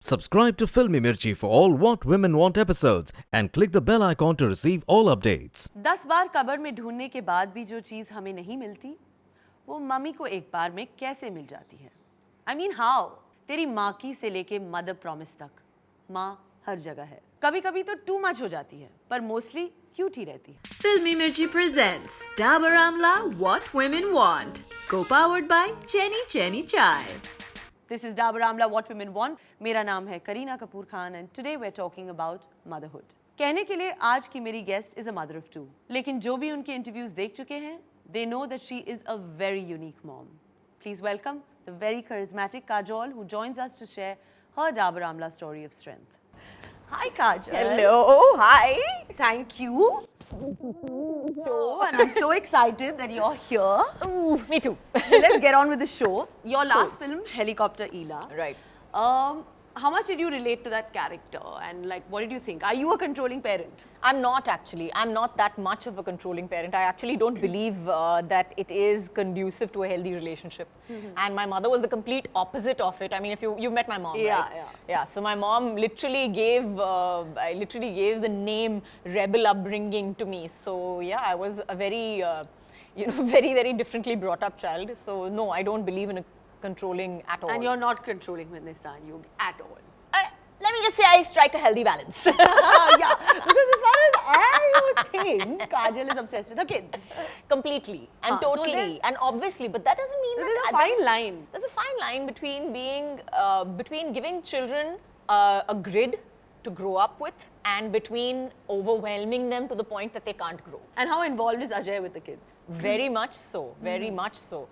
Subscribe to Filmy Mirchi for all What Women Want episodes and click the bell icon to receive all updates. 10 बार कब्र में ढूंढने के बाद भी जो चीज़ हमें नहीं मिलती वो मम्मी को एक बार में कैसे मिल जाती है। I mean how? तेरी माँ की से लेके मदर प्रॉमिस तक माँ हर जगह है। कभी कभी तो टू मच हो जाती है पर मोस्टली क्यूट ही रहती है। Filmy Mirchi presents Dabur Amla What Women Want, co-powered by Chenny Chai. This is Dabur Amla What Women Want. मेरा नाम है Kareena Kapoor Khan and today we're talking about motherhood. कहने के लिए आज की मेरी guest is a mother of two. लेकिन जो भी उनके interviews देख चुके हैं, they know that she is a very unique mom. Please welcome the very charismatic Kajol who joins us to share her Dabur Amla story of strength. Hi Kajol. Hello, hi. Thank you. So, and I'm so excited that you're here. Ooh, me too. So let's get on with the show. Your last film, Helicopter Ela. Right. How much did you relate to that character and like what did you think? Are you a controlling parent? I'm not actually. I'm not that much of a controlling parent. I actually don't believe that it is conducive to a healthy relationship. And my mother was the complete opposite of it. I mean, if you've met my mom, Yeah, right? yeah. Yeah. So my mom literally gave the name rebel upbringing to me. So yeah, I was a very very differently brought up child. So no, I don't believe in a controlling at all. And you're not controlling with Nissan, you at all. Let me just say I strike a healthy balance. Yeah, because as far as I would think, Kajol is obsessed with her kids. Completely and So totally then- and obviously, but that doesn't mean There's that a fine line. There's a fine line between being between giving children a grid to grow up with and between overwhelming them to the point that they can't grow. And how involved is Ajay with the kids? Very much so, very much so.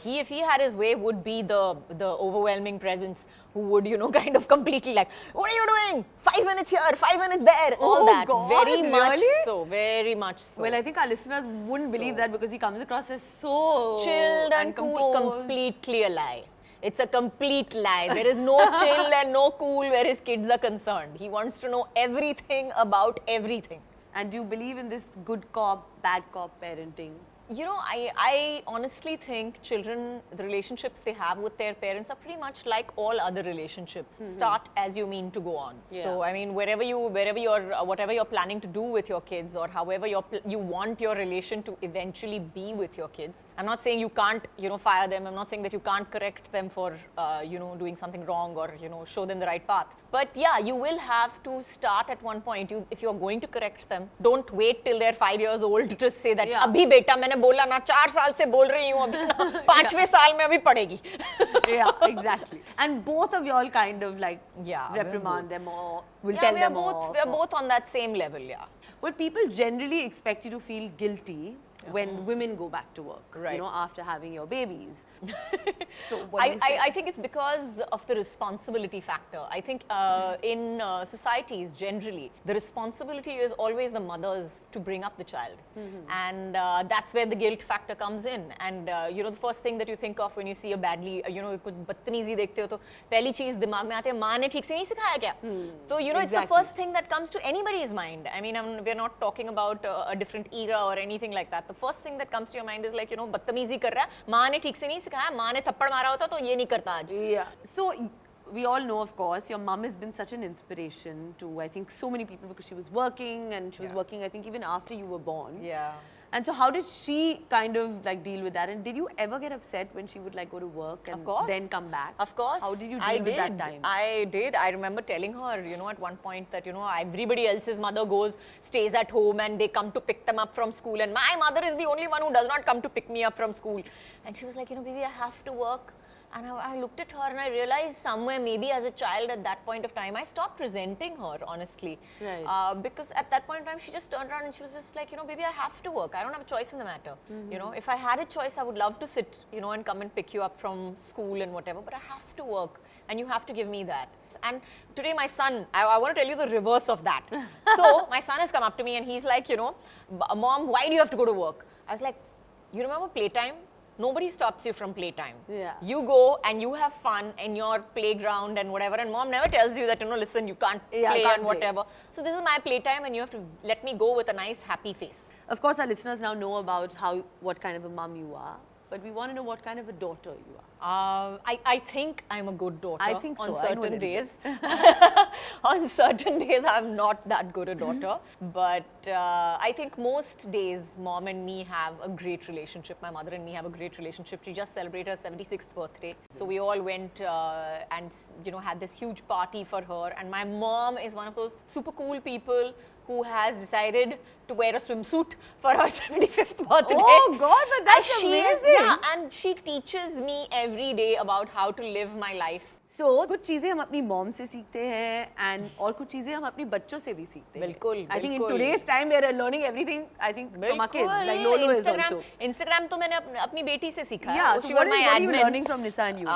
He, if he had his way, would be the overwhelming presence who would, kind of completely like, what are you doing? 5 minutes here, 5 minutes there, all Oh that. God, very much really? so, very much so. Well, I think our listeners wouldn't believe that because he comes across as so Chilled and cool, composed. completely a lie. It's a complete lie. There is no chill and no cool where his kids are concerned. He wants to know everything about everything. And do you believe in this good cop, bad cop parenting? I honestly think children, the relationships they have with their parents are pretty much like all other relationships. Start as you mean to go on. Yeah. So, I mean, whatever you're planning to do with your kids or however you want your relation to eventually be with your kids. I'm not saying you can't, fire them. I'm not saying that you can't correct them for, doing something wrong or, show them the right path. But yeah, you will have to start at one point. If you're going to correct them, don't wait till they're 5 years old to say that, Yeah. Abhi beta, मैंने बोला ना 4 साल से बोल रही हूँ अभी ना 5वें साल में अभी पड़ेगी. Yeah, exactly. And both of y'all kind of like Yeah, we're reprimand them or will Yeah, tell we are them both off. we are both on that same level, yeah. But people generally expect you to feel guilty when women go back to work, Right. after having your babies. So what do you say? I think it's because of the responsibility factor. I think in societies generally, the responsibility is always the mother's to bring up the child. And that's where the guilt factor comes in. And the first thing that you think of when you see a badly, कुछ बदतमीजी देखते हो तो पहली चीज दिमाग में आती है माँ ने ठीक से नहीं सिखाया क्या? So it's the Exactly. first thing that comes to anybody's mind. I mean, we're not talking about a different era or anything like that. The first thing that comes to your mind is like, बदतमीजी कर रहा है, माँ ने ठीक से नहीं सिखाया, माँ ने थप्पड़ मारा होता तो ये नहीं करता आज. Yeah. So we all know, of course, your mum has been such an inspiration to, I think, so many people because she was working and she was working, I think, even after you were born. Yeah. And so how did she kind of like deal with that? And did you ever get upset when she would like go to work and Of course. then come back? Of course. How did you deal with that time? I did. I remember telling her, at one point that, everybody else's mother stays at home and they come to pick them up from school. And my mother is the only one who does not come to pick me up from school. And she was like, baby, I have to work. And I looked at her and I realized somewhere, maybe as a child at that point of time, I stopped resenting her, honestly. Right. Because at that point in time, she just turned around and she was just like, baby, I have to work. I don't have a choice in the matter. If I had a choice, I would love to sit, and come and pick you up from school and whatever, but I have to work and you have to give me that. And today my son, I want to tell you the reverse of that. So my son has come up to me and he's like, Mom, why do you have to go to work? I was like, you remember playtime? Nobody stops you from playtime. Yeah. You go and you have fun in your playground and whatever, and mom never tells you that, listen, you can't play can't and play. whatever. So this is my playtime and you have to let me go with a nice happy face. Of course, our listeners now know about what kind of a mum you are. but we want to know what kind of a daughter you are. I think I'm a good daughter. I think so. On I know certain that you days. On certain days, I'm not that good a daughter. But I think most days, mom and me have a great relationship. My mother and me have a great relationship. She just celebrated her 76th birthday. So we all went and had this huge party for her. And my mom is one of those super cool people who has decided to wear a swimsuit for her 75th birthday. Oh God, but that's And amazing. and she teaches me every day about how to live my life. So कुछ चीजें हम अपनी mom से सीखते हैं and और कुछ चीजें हम अपनी बच्चों से भी सीखते हैं. बिल्कुल, I think in बिल्कुल. today's time we are learning everything. I think from our kids, like Lolo is also. Instagram तो मैंने अपनी बेटी से सीखा है. Yeah. So She what was my are you admin. learning from Nisa and you?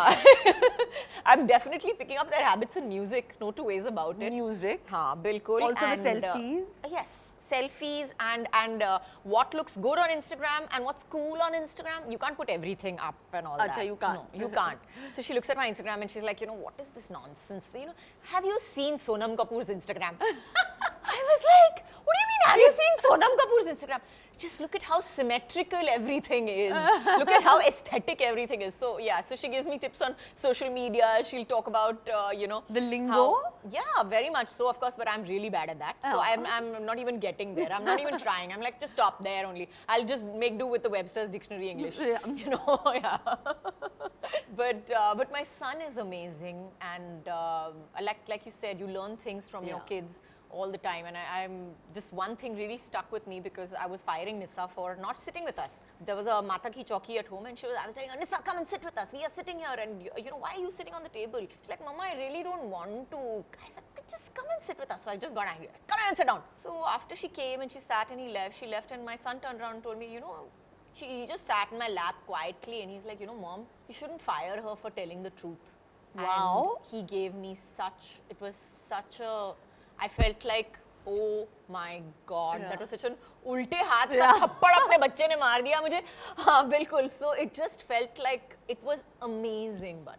I'm definitely picking up their habits in music. No two ways about it. Music. हाँ, बिल्कुल. Also the And, selfies. Yes. Selfies and what looks good on Instagram and what's cool on Instagram. You can't put everything up and all that. Acha, you can't. No, you can't. So she looks at my Instagram and she's like, what is this nonsense? Have you seen Sonam Kapoor's Instagram? I was like, what do you mean, have you seen Sonam Kapoor's Instagram? Just look at how symmetrical everything is. Look at how aesthetic everything is. So yeah, so she gives me tips on social media. She'll talk about, The lingo? Yeah, very much so, of course, but I'm really bad at that. So I'm not even getting there. I'm not even trying. I'm like, just stop there only. I'll just make do with the Webster's Dictionary English. Yeah. But my son is amazing, and like you said, you learn things from your kids all the time, and this one thing really stuck with me because I was firing Nisa for not sitting with us. There was a Mata ki Chauki at home, and I was telling her, Nisa, come and sit with us. We are sitting here, and why are you sitting on the table? She's like, Mama, I really don't want to. I said, just come and sit with us. So I just got angry. Come and sit down. So after she came and she sat and she left, and my son turned around and told me, he just sat in my lap quietly, and he's like, Mom, you shouldn't fire her for telling the truth. Wow. And he gave me I felt like, oh my God, that was such an ulte haath ka thappad apne bacche ne maar diya mujhe. Haan, bilkul. So it just felt like it was amazing, but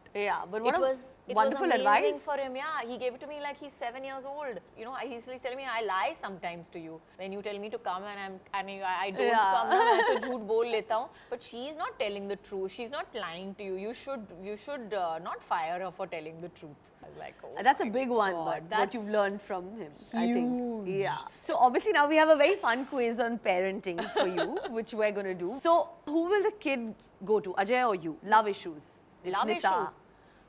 what it a was wonderful amazing advice for him. Yeah, he gave it to me like he's 7 years old. He's telling me I lie sometimes to you when you tell me to come, and I don't come. मैं तो झूठ बोल लेता हूँ. But she's not telling the truth. She's not lying to you. You should not fire her for telling the truth. I was like, oh that's a big one, but what you've learned from him, I think. Yeah. So obviously now we have a very fun quiz on parenting for you, which we're going to do. So who will the kid go to, Ajay or you? Love issues. Love Nisa issues.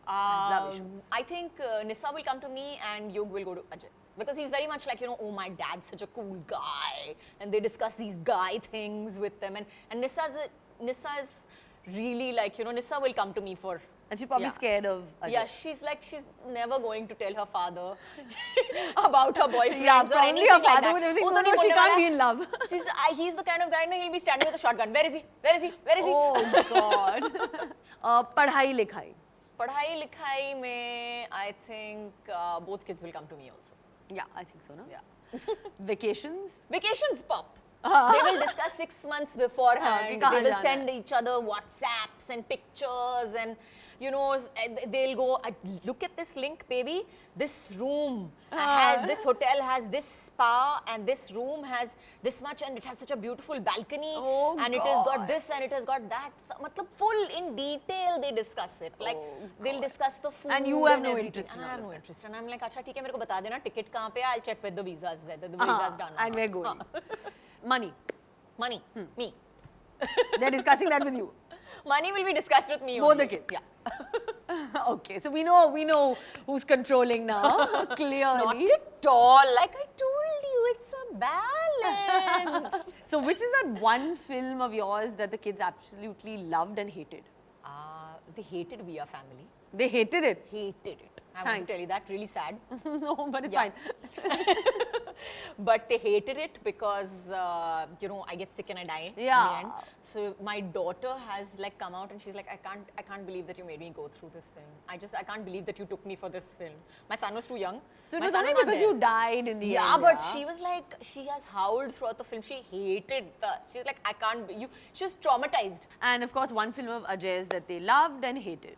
love issues. I think Nisa will come to me and Yug will go to Ajay. Because he's very much like, oh, my dad's such a cool guy. And they discuss these guy things with them. And Nisa's really like, Nisa will come to me for... And she's probably scared of Ajay. Yeah, she's never going to tell her father about her boyfriend. Yeah, or probably anything her like father that. would think, Oh, no, nahi she bolne can't wala be hai. in love. He's the kind of guy, he'll be standing with a shotgun. Where is he? Where is he? Where is he? Oh God. Padhai likhai. Padhai likhai mein, I think both kids will come to me also. Yeah, I think so, no? Yeah. Vacations? Vacations pop. They will discuss 6 months beforehand. कि They will कहाँ send each other WhatsApps and pictures, and they'll go, look at this link, baby. This room has, this hotel has this spa, and this room has this much, and it has such a beautiful balcony, and it has got this, and it has got that. Matlab full in detail they discuss it. Like they'll discuss the food. And you have no everything. interest in I all have of no that. interest. And I'm like, acha, theek hai, mere ko bata dena, ticket kahan pe hai? I'll check with the visas, whether the visa's done. And we're going. Money. Money. Me. They're discussing that with you. Money will be discussed with me Both only. the kids. Yeah. Okay, so we know who's controlling now. Clearly. Not at all. Like I told you, it's a balance. So which is that one film of yours that the kids absolutely loved and hated? They hated We Are Family. They hated it. Hated it. I want to tell you that, really sad. No, but it's Yeah. fine. But they hated it because, I get sick and I die in the Yeah. end. So my daughter has come out and she's like, I can't believe that you made me go through this film. I can't believe that you took me for this film. My son was too young. So it My was son only not because there. you died in the end. Yeah, but she was like, she has howled throughout the film. She hated she's like, I can't be, she was traumatized. And of course, one film of Ajay's that they loved and hated.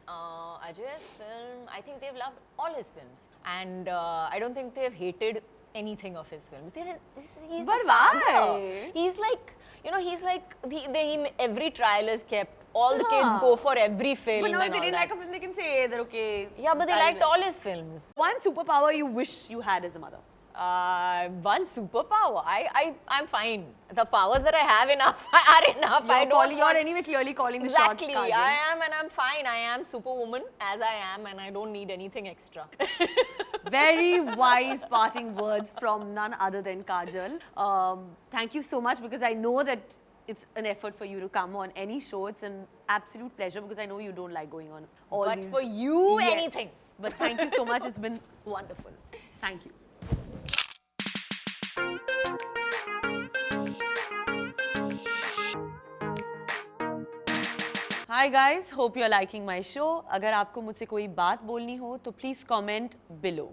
Ajay's film, I think they've loved all his films. And I don't think they've hated anything of his films. He's But the father. why? He's like, every trial is kept all the kids go for every film But now if and they all didn't that. like a film, they can say they're okay. Yeah, but they liked all his films. One superpower you wish you had as a mother. One superpower. I'm fine. The powers that I have enough are enough. You're anyway clearly calling the shots. Exactly. Kajol. I am, and I'm fine. I am superwoman as I am, and I don't need anything extra. Very wise parting words from none other than Kajol. Thank you so much, because I know that it's an effort for you to come on any show. It's an absolute pleasure, because I know you don't like going on all But these. for you, Yes. anything. But thank you so much. It's been wonderful. Thank you. Hi guys, hope you're liking my show. अगर आपको मुझसे कोई बात बोलनी हो तो please comment below.